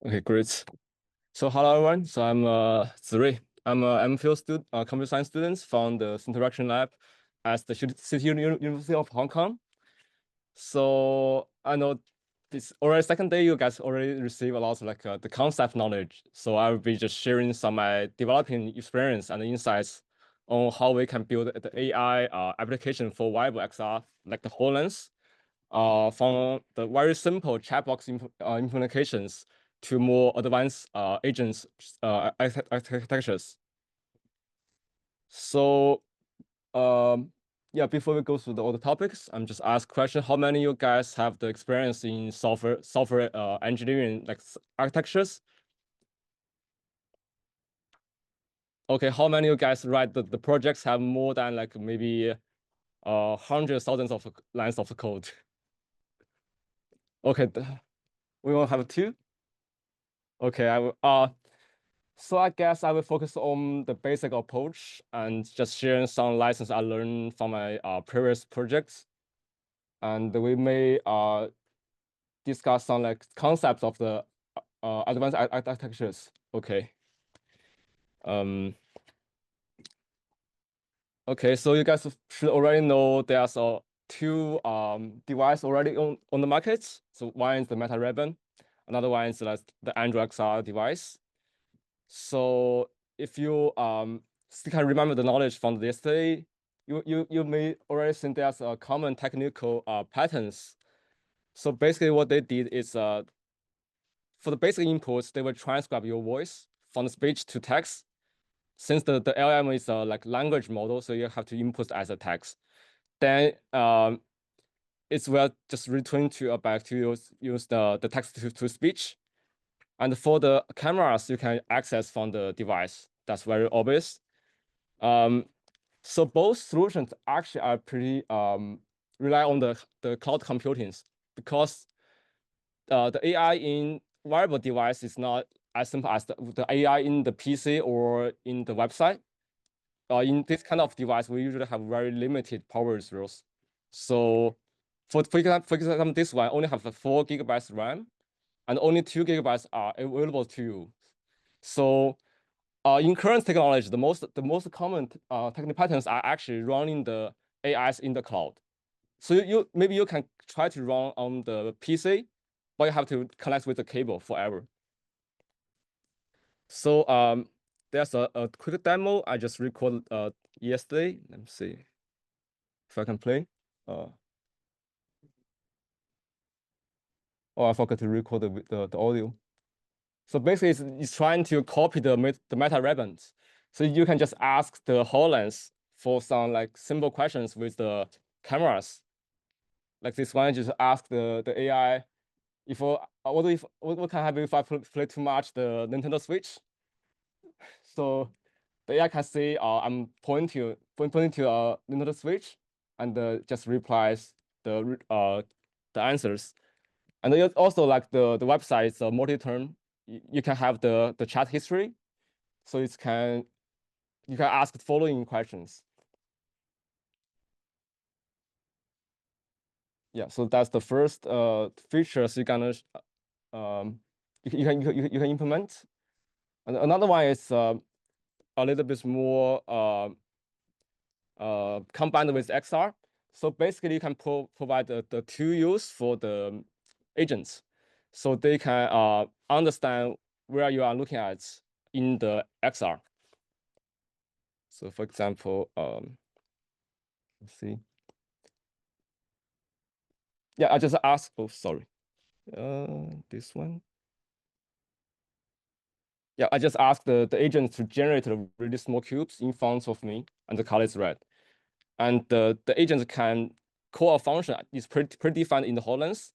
Okay, great. So hello everyone. So I'm Zirui. I'm a MPhil student, computer science student from the Interaction Lab at the City University of Hong Kong. So I know this already second day you guys already receive a lot of the concept knowledge. So I will be just sharing some my developing experience and insights on how we can build the AI application for wearable XR, like the HoloLens, from the very simple chatbox implementations to more advanced agents architectures. So yeah, before we go through all the topics, I'm just ask question: how many of you guys have the experience in software engineering like architectures? Okay, how many of you guys write the projects have more than like maybe hundreds thousands of lines of code? Okay, we will have two. Okay, I will. So I guess I will focus on the basic approach and just sharing some lessons I learned from my previous projects. And we may discuss some like concepts of the advanced architectures. Okay. Okay, so you guys should already know there's two devices already on the market. So one is the Meta Ray-Ban, another one is like the Android XR device. So if you still can remember the knowledge from yesterday, you may already think there's a common technical patterns. So basically what they did is for the basic inputs, they will transcribe your voice from the speech to text. Since the LM is a like language model, so you have to input as a text. Then it will just return to back to use the text to speech. And for the cameras, you can access from the device. That's very obvious. So both solutions actually are pretty rely on the cloud computing because the AI in wearable device is not as simple as the AI in the PC or in the website. In this kind of device, we usually have very limited power resource. So for example, this one only have 4 gigabytes RAM and only 2 gigabytes are available to you. So in current technology, the most common technical patterns are actually running the AIs in the cloud. So maybe you can try to run on the PC, but you have to connect with the cable forever. So there's a quick demo I just recorded yesterday. Let me see if I can play. Oh, I forgot to record the audio. So basically, it's trying to copy the meta ribbons. So you can just ask the HoloLens for some like simple questions with the cameras. Like this one, just ask the AI if what can happen if I play too much the Nintendo Switch. So the AI can say I'm pointing to Nintendo Switch and just replies the answers. And also like the website is multi-term. You can have the chat history, so you can ask the following questions. Yeah, so that's the first features you can implement. And another one is a little bit more combined with XR. So basically, you can provide the two use for the agents, so they can understand where you are looking at in the XR. So for example, let's see. Yeah, I just asked. Oh, sorry. This one. Yeah, I just asked the agent to generate really small cubes in front of me, and the color is red. And the agent can call a function is predefined in the HoloLens,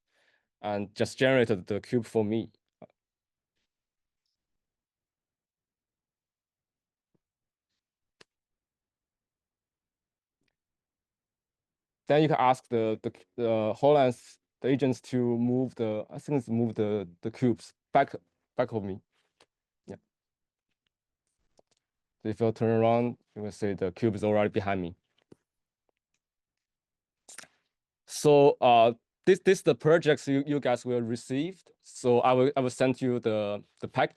and just generated the cube for me. Then you can ask the HoloLens the agents to move the cubes back of me. Yeah. So if you turn around, you will see the cube is already behind me. So this is the projects you guys will receive. So I will send you the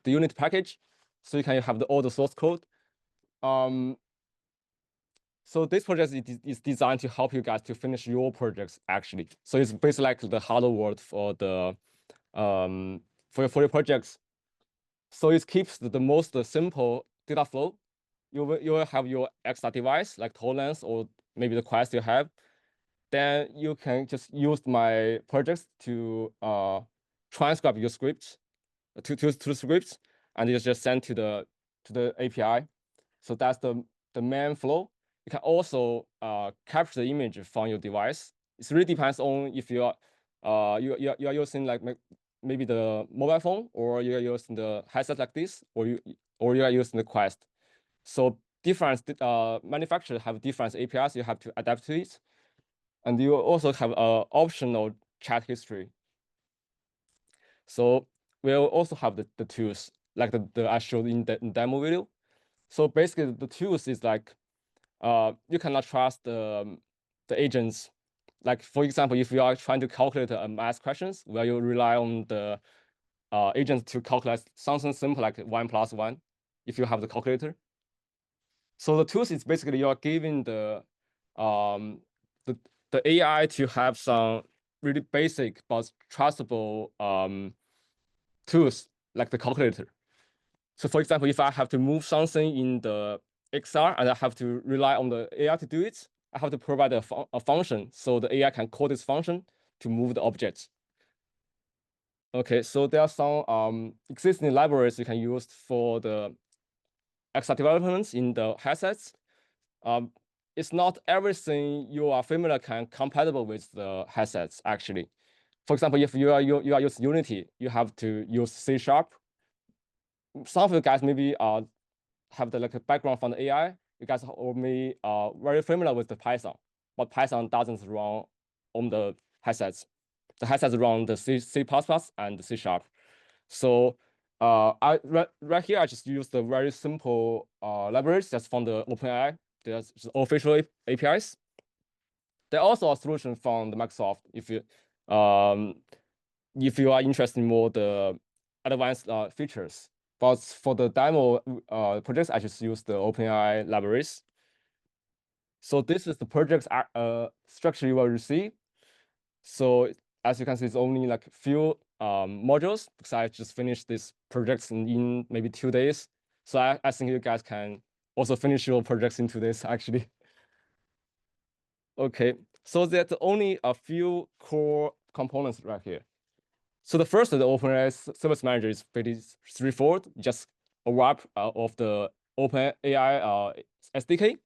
unit package, so you can have all the source code. So this project is designed to help you guys to finish your projects actually. So it's basically like the hello world for the for your projects. So it keeps the most simple data flow. You will have your XR device like HoloLens or maybe the Quest you have. Then you can just use my projects to transcribe your scripts to the scripts, and you just send to the API. So that's the main flow. You can also capture the image from your device. It really depends on if you are you are using like maybe the mobile phone, or you are using the headset like this, or you are using the Quest. So different manufacturers have different APIs. You have to adapt to it, and you also have optional chat history. So we'll also have the tools like the I showed in the demo video. So basically, the tools is like you cannot trust the agents. Like for example, if you are trying to calculate math questions, where you rely on the agents to calculate something simple like 1 + 1, if you have the calculator. So the tools is basically you are giving the AI to have some really basic but trustable tools like the calculator. So for example, if I have to move something in the XR and I have to rely on the AI to do it, I have to provide a function so the AI can call this function to move the objects. Okay, so there are some existing libraries you can use for the XR developments in the headsets. It's not everything you are familiar can compatible with the headsets actually. For example, if you are using Unity, you have to use C#. Some of you guys maybe have the like a background from the AI. You guys are maybe very familiar with the Python, but Python doesn't run on the headsets. The headsets run the C++ and the C#. So right here I just use the very simple libraries that's from the OpenAI. There's official APIs. There are also a solution from the Microsoft if you are interested in more the advanced features. But for the demo projects, I just use the OpenAI libraries. So this is the project structure you will receive. So as you can see, it's only like a few modules because I just finished this projects in maybe 2 days. So I think you guys can also finish your projects in 2 days actually. Okay, so there's only a few core components right here. So the first, the OpenAI Service Manager is pretty straightforward, just a wrap of the OpenAI SDK.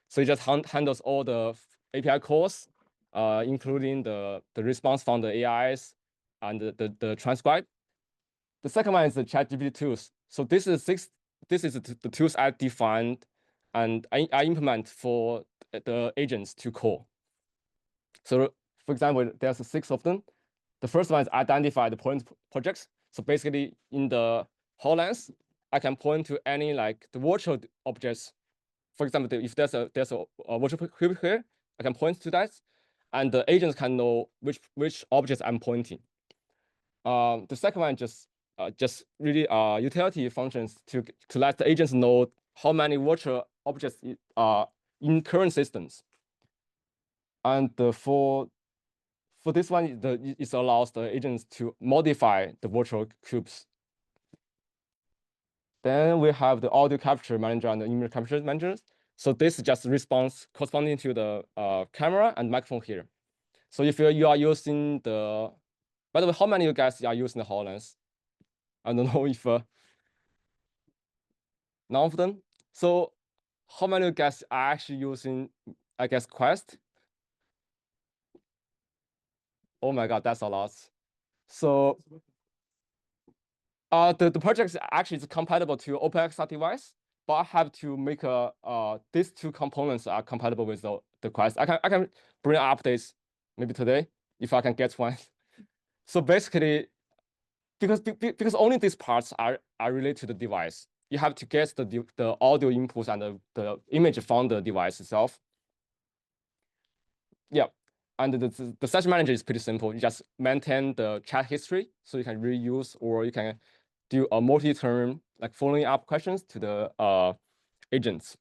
So it just handles all the API calls, including the response from the AIs and the transcribe. The second one is the ChatGPT tools. So this is the tools I defined and I implement for the agents to call. So for example, there's 6 of them. The first one is identify the point projects. So basically in the HoloLens, I can point to any like the virtual objects. For example, if there's a virtual cube here, I can point to that, and the agents can know which objects I'm pointing. The second one just really utility functions to let the agents know how many virtual objects are in current systems. And for this one, it allows the agents to modify the virtual cubes. Then we have the audio capture manager and the image capture manager. So this is just response corresponding to the camera and microphone here. So if you are using the, by the way, how many of you guys are using the HoloLens? I don't know if none of them. So how many of you guys are actually using, I guess, Quest? Oh my God, that's a lot. So the project actually is compatible to OpenXR device, but I have to make these 2 components are compatible with the Quest. I can bring updates maybe today if I can get one. So basically, because only these parts are related to the device, you have to get the audio inputs and the image from the device itself. Yeah. And the session manager is pretty simple. You just maintain the chat history, so you can reuse or you can do a multi-turn like following up questions to the agents.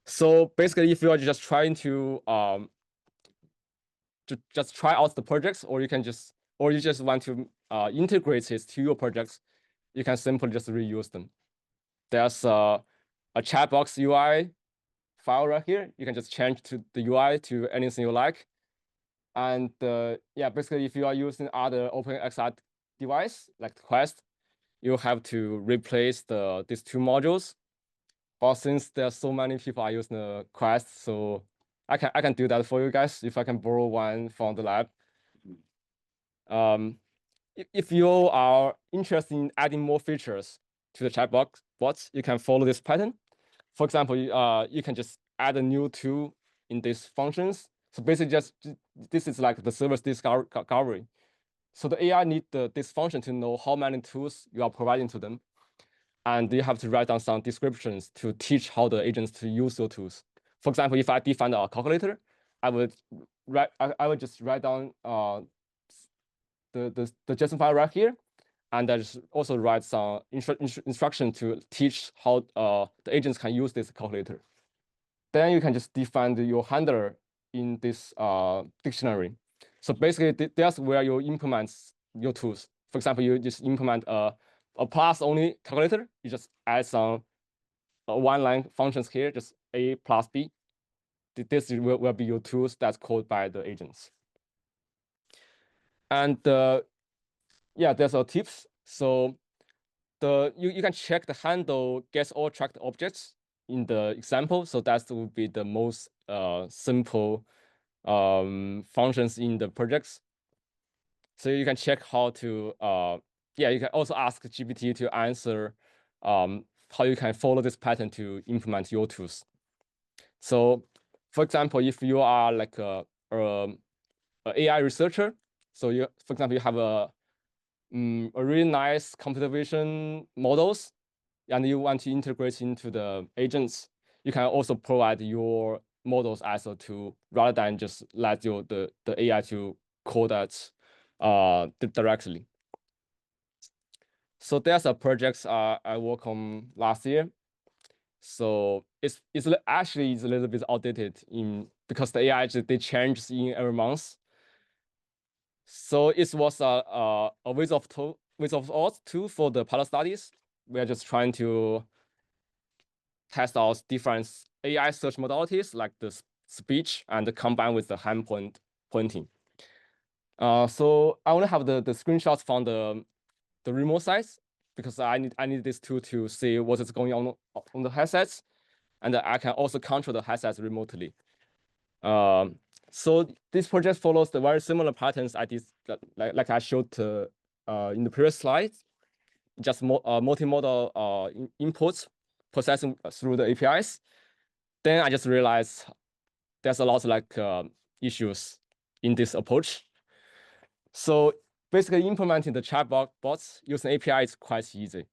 So basically, if you are just trying to just try out the projects, or you just want to integrate it to your projects, you can simply just reuse them. There's a chat box UI file right here. You can just change to the UI to anything you like. And yeah, basically, if you are using other OpenXR device like Quest, you have to replace these two modules. But since there's so many people are using the Quest, so I can do that for you guys if I can borrow one from the lab. If you are interested in adding more features to the chat bots, you can follow this pattern. For example, you can just add a new tool in these functions. So basically, this is like the service discovery. So the AI need this function to know how many tools you are providing to them. And you have to write down some descriptions to teach how the agents to use your tools. For example, if I define a calculator, I would just write down the JSON file right here, and I just also write some instruction to teach how the agents can use this calculator. Then you can just define your handler in this dictionary. So basically, that's where you implement your tools. For example, you just implement a plus only calculator. You just add some one-line functions here, just A plus B. This will be your tools that's called by the agents. And yeah, there's a tips. So you can check the handle gets all tracked objects in the example. So that would be the most simple functions in the projects. So you can check how to yeah, you can also ask GPT to answer how you can follow this pattern to implement your tools. So for example, if you are like a AI researcher, so for example, you have a really nice computer vision models, and you want to integrate into the agents, you can also provide your models as a tool rather than just let the AI to code that directly. So there's a project I worked on last year. So it's actually a little bit outdated because the AI they change in every month. So it was a ways of tool for the pilot studies. We are just trying to test out different AI search modalities like the speech and combine with the hand pointing. So I only have the screenshots from the remote sites because I need this tool to see what is going on the headsets, and I can also control the headsets remotely. So this project follows the very similar patterns I did, like I showed in the previous slides, just multimodal inputs processing through the APIs. Then I just realized there's a lot of issues in this approach. So basically implementing the chatbot bots using API is quite easy.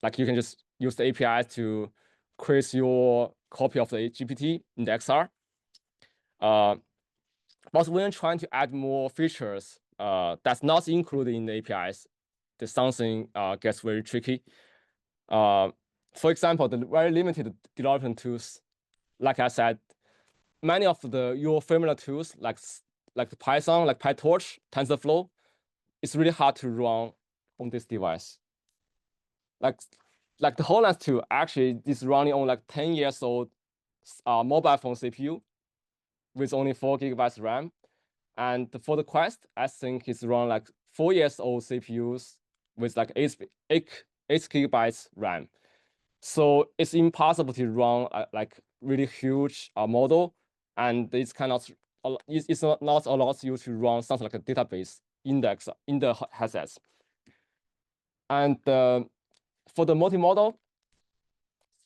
Like you can just use the API to create your copy of the GPT in the XR. But when trying to add more features that's not included in the APIs, the something gets very tricky. For example, the very limited development tools, like I said, many of your familiar tools like Python, like PyTorch, TensorFlow, it's really hard to run on this device. Like the HoloLens 2 actually is running on like 10 years old mobile phone CPU with only 4 GB RAM. And for the Quest, I think it's running like 4 years old CPUs with like 8 GB RAM. So it's impossible to run like really huge model, and it's not allows you to run something like a database index in the headsets. And for the multimodal,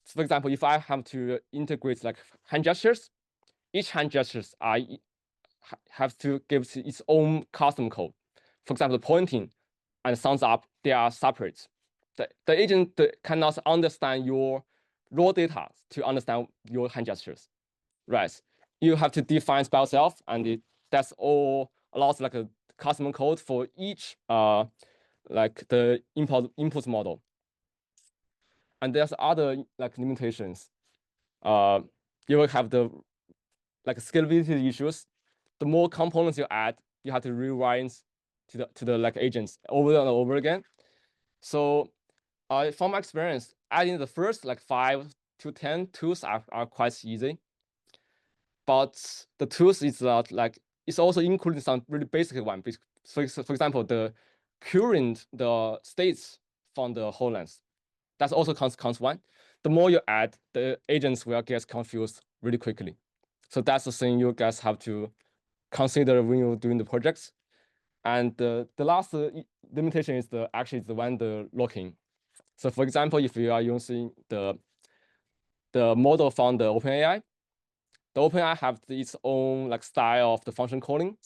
for example, if I have to integrate like hand gestures, each hand gestures have to give its own custom code. For example, pointing and thumbs up, they are separate. The agent cannot understand your raw data to understand your hand gestures, right? you have to define by yourself, and that's all allows like a custom code for each like the input model. And there's other like limitations. You will have the like scalability issues. The more components you add, you have to rewrite to the like agents over and over again. So from my experience, adding the first like 5 to 10 tools are quite easy. But the tools is like it's also including some really basic one. For example, the current the states from the HoloLens. That's also counts one. The more you add, the agents will get confused really quickly. So that's the thing you guys have to consider when you're doing the projects. And the last limitation is actually the one the locking. So for example, if you are using the model from the OpenAI, the OpenAI have its own like style of the function calling.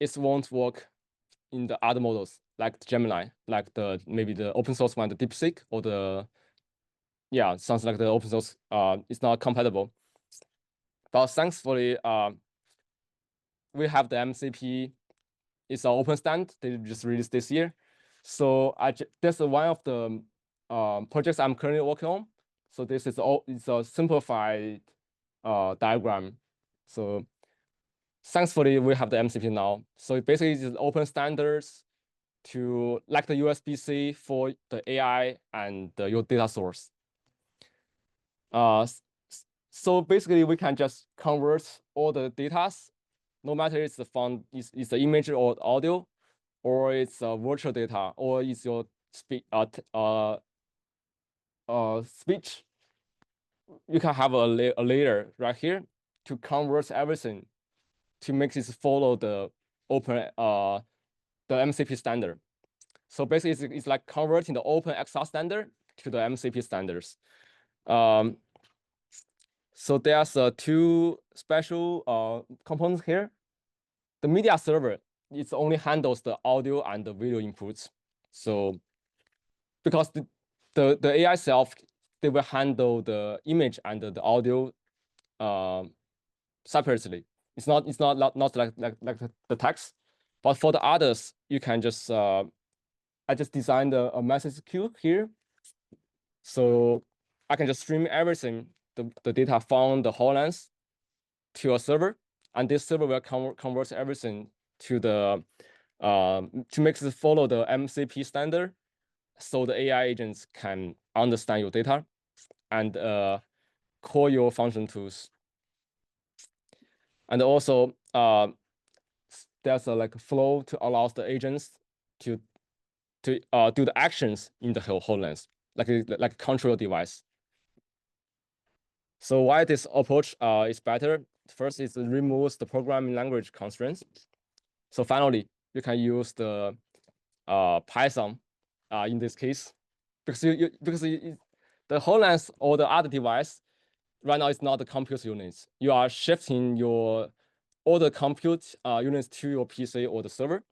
It won't work in the other models like the Gemini, like maybe the open source one, the DeepSeek, or sounds like the open source is not compatible. But thankfully, we have the MCP. It's an open stand. They just released this year. So that's one of the projects I'm currently working on. So this is it's a simplified diagram. So thankfully, we have the MCP now. So basically, it's open standards to like the USB-C for the AI and your data source. So basically, we can just convert all the data, no matter it's the image or audio, or it's virtual data, or it's your speech. You can have a layer right here to convert everything to make this follow the open the MCP standard. So basically, it's like converting the open XR standard to the MCP standards. So there's two special components here. The media server, it only handles the audio and the video inputs. So because the AI itself, they will handle the image and the audio separately. It's not like the text. But for the others, you can just I just designed a message queue here. So I can just stream everything, the data from the HoloLens to a server, and this server will convert everything to the to make it follow the MCP standard, so the AI agents can understand your data and call your function tools. And also there's a like flow to allow the agents to do the actions in the HoloLens, like control device. So why this approach is better? First, it removes the programming language constraints. So finally, you can use the Python in this case, because the HoloLens or the other device right now is not the compute units. You are shifting all the compute units to your PC or the server.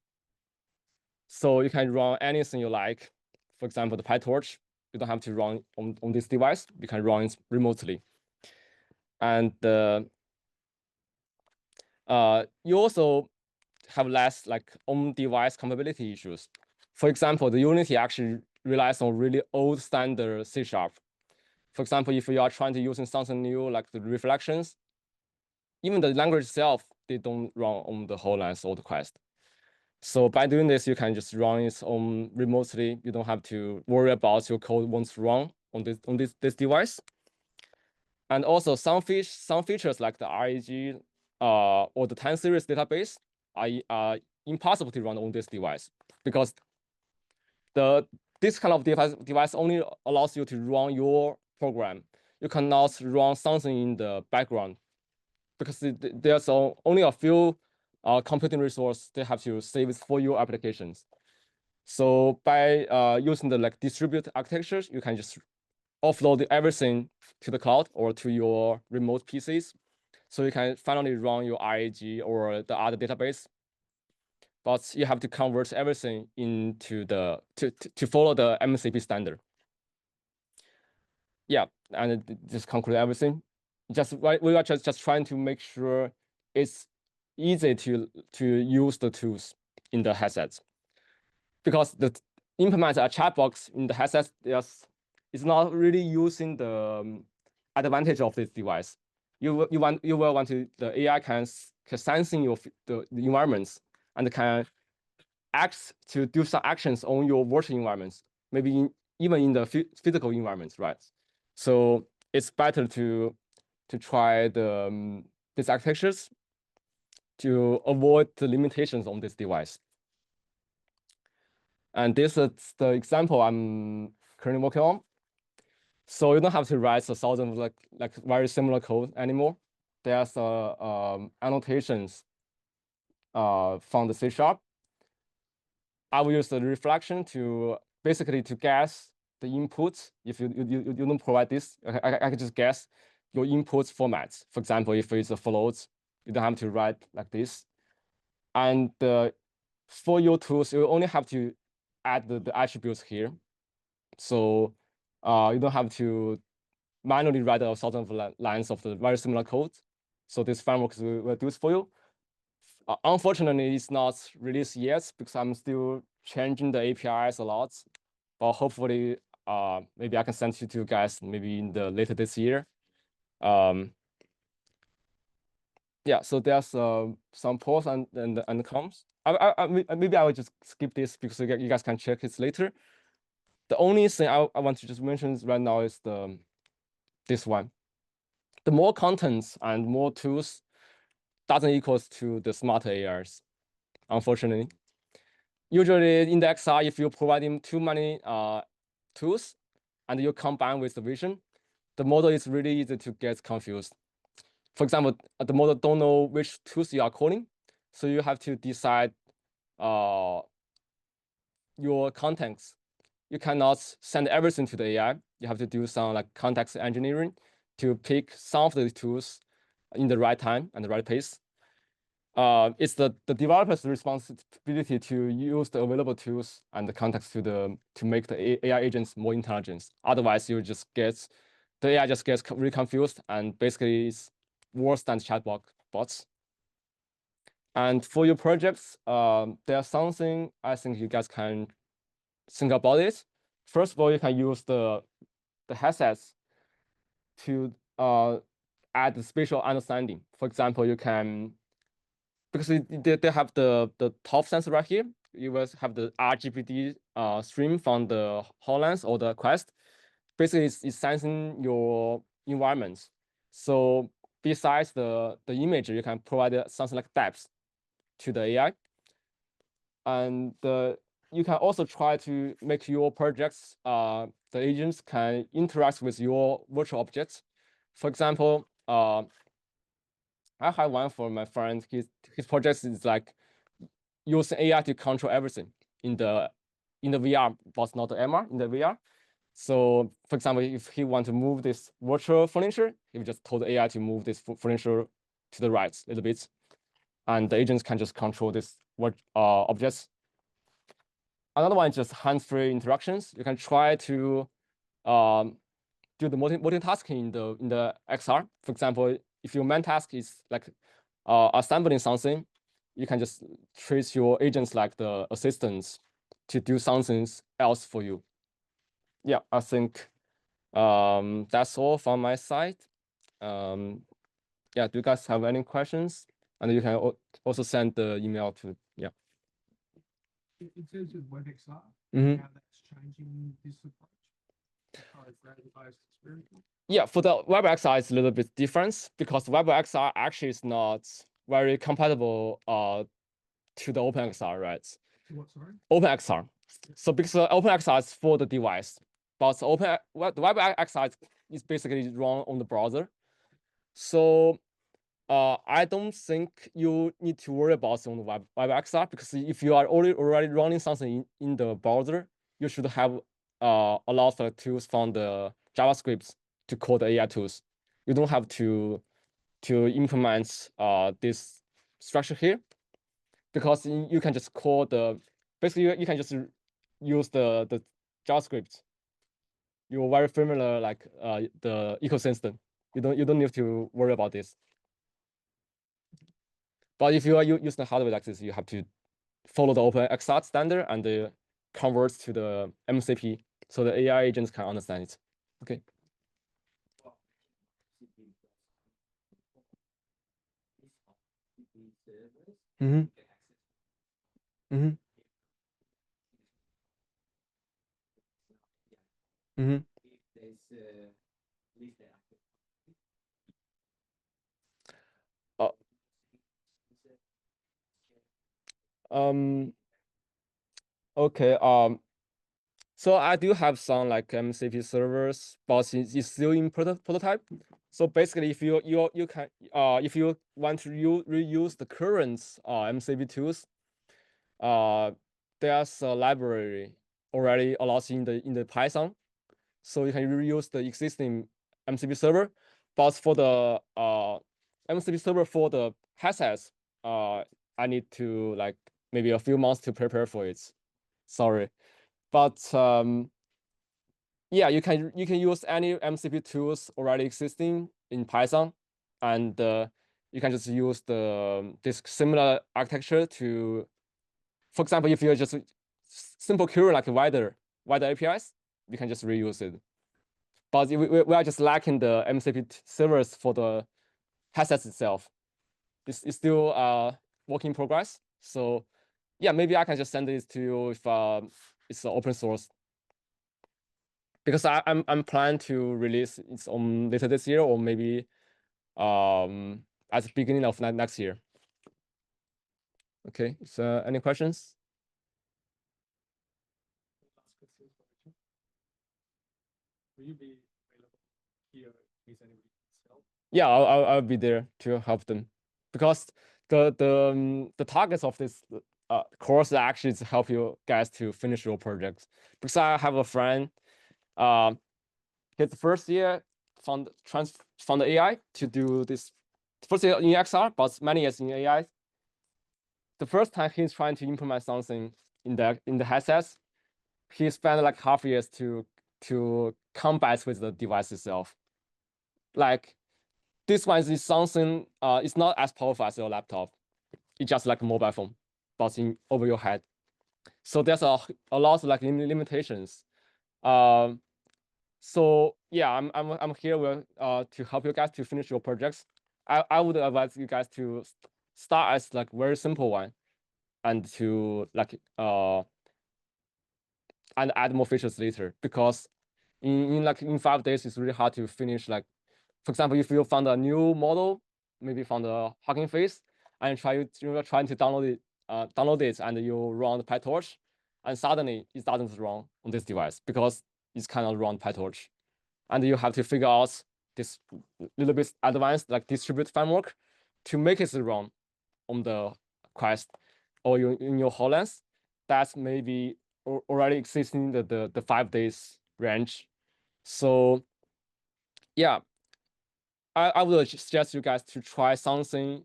So you can run anything you like. For example, the PyTorch, you don't have to run on this device. You can run it remotely. And you also have less like on-device compatibility issues. For example, the Unity actually relies on really old standard C#. For example, if you are trying to using something new like the reflections, even the language itself, they don't run on the HoloLens or the Quest. So by doing this, you can just run it on remotely. You don't have to worry about your code won't run on this device. And also some features like the RAG or the time series database are impossible to run on this device, because this kind of device only allows you to run your program. You cannot run something in the background, because there's only a few computing resource they have to save it for your applications. So by using the like distributed architectures, you can just offload everything to the cloud or to your remote PCs. So you can finally run your RAG or the other database. But you have to convert everything into to follow the MCP standard. Yeah, and just conclude everything. we are just trying to make sure it's easy to use the tools in the headsets, because the implement a chat box in the headset is not really using the advantage of this device. You will want to the AI can sensing the environments and can act to do some actions on your virtual environments, maybe even in the physical environments, right? So it's better to try these architectures to avoid the limitations on this device. And this is the example I'm currently working on. So you don't have to write 1,000 like very similar code anymore. There's annotations from the C#. I will use the reflection to basically to guess the inputs. If you don't provide this, I can just guess your inputs formats. For example, if it's a float, you don't have to write like this. And for your tools, you only have to add the attributes here. So you don't have to manually write 1,000 lines of the very similar code. So this framework will do it for you. Unfortunately, it's not released yet because I'm still changing the APIs a lot. But hopefully, maybe I can send it to you guys maybe in the later this year. Yeah, so there's some pros and cons. Maybe I will just skip this because you guys can check it later. The only thing I want to just mention right now is this one. The more contents and more tools doesn't equals to the smarter ARs, unfortunately. Usually in the XR, if you provide him too many tools and you combine with the vision, the model is really easy to get confused. For example, the model don't know which tools you are calling, so you have to decide your context. You cannot send everything to the AI. You have to do some like context engineering to pick some of the tools in the right time and the right pace. It's the developer's responsibility to use the available tools and the context to make the AI agents more intelligent. Otherwise, you just get the AI just gets really confused and basically it's worse than chatbot bots. And for your projects, there's something I think you guys can think about it. First of all, you can use the headsets to add the spatial understanding. For example, you can, because they have the top sensor right here, you will have the RGBD stream from the HoloLens or the Quest. Basically, it's sensing your environment. So besides the image, you can provide something like depth to the AI. And you can also try to make your projects, the agents can interact with your virtual objects. For example, I have one for my friend. His project is like using AI to control everything in the VR, but not the MR, in the VR. So, for example, if he want to move this virtual furniture, he would just told the AI to move this furniture to the right a little bit, and the agents can just control this objects. Another one is just hands-free interactions. You can try to do the multitasking in the XR. For example, if your main task is like assembling something, you can just treat your agents like the assistants to do something else for you. Yeah, I think that's all from my side. Yeah, do you guys have any questions? And you can also send the email to, yeah. In terms of WebXR, how that's changing this approach, yeah, for the WebXR, it's a little bit different because WebXR actually is not very compatible to the OpenXR, right? What, sorry? OpenXR. So because OpenXR is for the device, but the WebXR is basically run on the browser. So I don't think you need to worry about on the WebXR, because if you are already running something in the browser, you should have a lot of tools from the JavaScript to code the AI tools. You don't have to implement this structure here, because you can just call basically you can just use the JavaScript. You're very familiar like the ecosystem. You don't need to worry about this. But if you are using the hardware like this, you have to follow the open XR standard and convert to the MCP so the AI agents can understand it. Okay. Mm-hmm. Mm-hmm. Mm-hmm. Okay. So I do have some like MCP servers, but it's still in prototype. So basically, if you can if you want to reuse the current MCP tools, there's a library already allows in the Python, so you can reuse the existing MCP server. But for the MCP server for the headsets, I need to like maybe a few months to prepare for it. Sorry, but yeah, you can use any MCP tools already existing in Python, and you can just use this similar architecture to, for example, if you're just simple query like wider APIs, you can just reuse it. But we are just lacking the MCP servers for the headsets itself. It's still work in progress. So yeah, maybe I can just send this to you if it's open source. Because I'm planning to release it on later this year or maybe at the beginning of next year. Okay, so any questions? Will you be available here with anybody else? Yeah, I'll be there to help them, because the targets of this course actually is to help you guys to finish your projects. Because I have a friend, his first year found AI to do this first year in XR, but many years in AI. The first time he's trying to implement something in the headsets, he spent like half years to combat with the device itself. Like this one is something it's not as powerful as your laptop. It's just like a mobile phone bouncing over your head. So there's a lot of like limitations. So yeah, I'm here with, to help you guys to finish your projects. I would advise you guys to start as like very simple one, and to like and add more features later, because in 5 days it's really hard to finish. Like for example, if you found a new model, maybe found a Hugging Face, and you're trying to download it and you run PyTorch, and suddenly it doesn't run on this device because it's cannot run PyTorch, and you have to figure out this little bit advanced like distribute framework to make it run on the Quest or in your HoloLens. That's maybe already existing the 5 days range. So yeah, I would suggest you guys to try something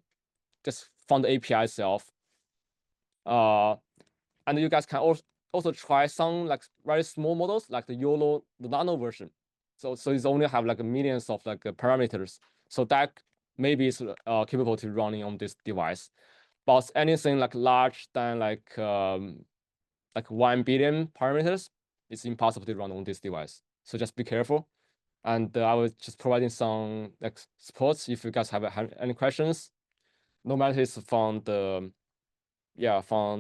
just from the API itself. And you guys can also try some like very small models like the YOLO, the nano version. So it's only have like millions of like parameters. So that maybe is capable to running on this device. But anything like large than like 1 billion parameters, it's impossible to run on this device. So just be careful. And I was just providing some like supports if you guys have any questions. No matter it's from from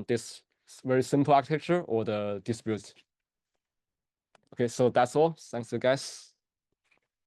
this very simple architecture or the dispute. Okay, so that's all. Thanks you guys.